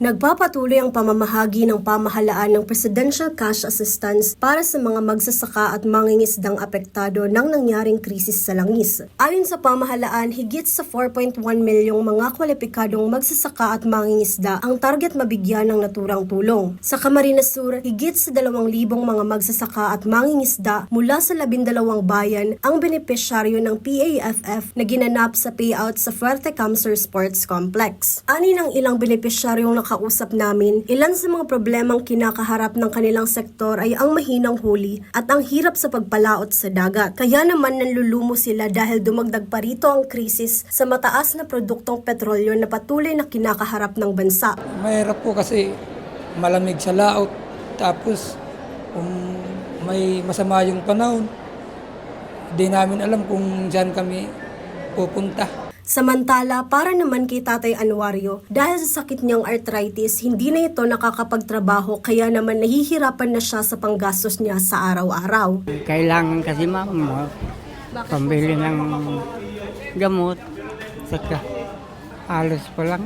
Nagpapatuloy ang pamamahagi ng pamahalaan ng Presidential Cash Assistance para sa mga magsasaka at mangingisdang apektado ng nangyaring krisis sa langis. Ayon sa pamahalaan, higit sa 4.1 milyong mga kwalipikadong magsasaka at mangingisda ang target mabigyan ng naturang tulong. Sa Camarines Sur, higit sa 2,000 mga magsasaka at mangingisda mula sa 12 bayan ang benepisyaryo ng PAFF na ginanap sa payout sa Fuerte Camsur Sports Complex. Ani ng ilang benepisyaryong nakausap namin, ilan sa mga problemang kinakaharap ng kanilang sektor ay ang mahinang huli at ang hirap sa pagpalaot sa dagat. Kaya naman nanlulumo sila dahil dumagdag pa rito ang krisis sa mataas na produktong petrolyo na patuloy na kinakaharap ng bansa. Mahirap po kasi malamig sa laot, tapos kung may masama yung panahon, di namin alam kung saan kami pupunta. Samantala, para naman kay Tatay Anuario, dahil sa sakit niyang arthritis, hindi na ito nakakapagtrabaho kaya naman nahihirapan na siya sa panggastos niya sa araw-araw. Kailangan kasi ma'am, pambili ng gamot, saka halos pa lang.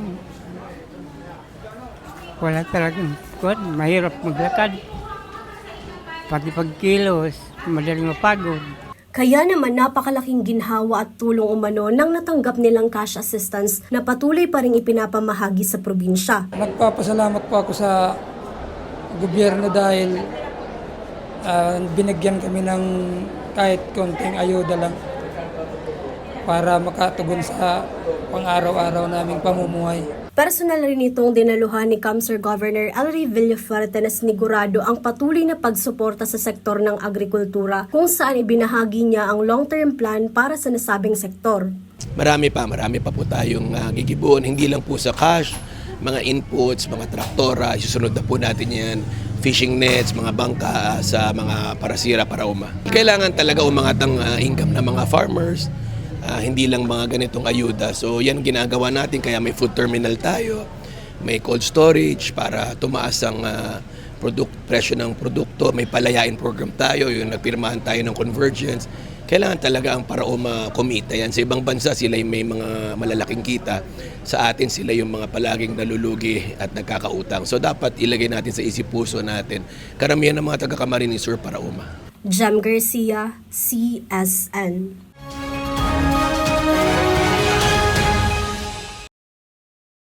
Wala talagang kuwan, mahirap maglakad. Pati pagkilos, madaling mapagod. Kaya naman napakalaking ginhawa at tulong umano nang natanggap nilang cash assistance na patuloy pa rin ipinapamahagi sa probinsya. Nagpapasalamat po ako sa gobyerno dahil binigyan kami ng kahit konting ayuda lang para makatugon sa pang-araw-araw naming pamumuhay. Personal rin itong dinaluhan ni Camsur Governor Elry Villafuerte na sinigurado ang patuloy na pagsuporta sa sektor ng agrikultura kung saan ibinahagi niya ang long-term plan para sa nasabing sektor. Marami pa po tayong gigibuon, hindi lang po sa cash, mga inputs, mga traktora, isusunod na po natin yan, fishing nets, mga bangka sa mga parasira, parauma. Kailangan talaga umangat ang income ng mga farmers. Hindi lang mga ganitong ayuda. So yan ginagawa natin, kaya may food terminal tayo, may cold storage para tumaas ang presyo ng produkto, may palayain program tayo, yung nagpirmahan tayo ng convergence. Kailangan talaga ang paraoma kumita yan. Sa ibang bansa sila yung may mga malalaking kita, sa atin sila yung mga palaging nalulugi at nagkakautang. So dapat ilagay natin sa isip puso natin, karamihan ng mga taga Camarines Sur paraoma. Jem Garcia, CSN.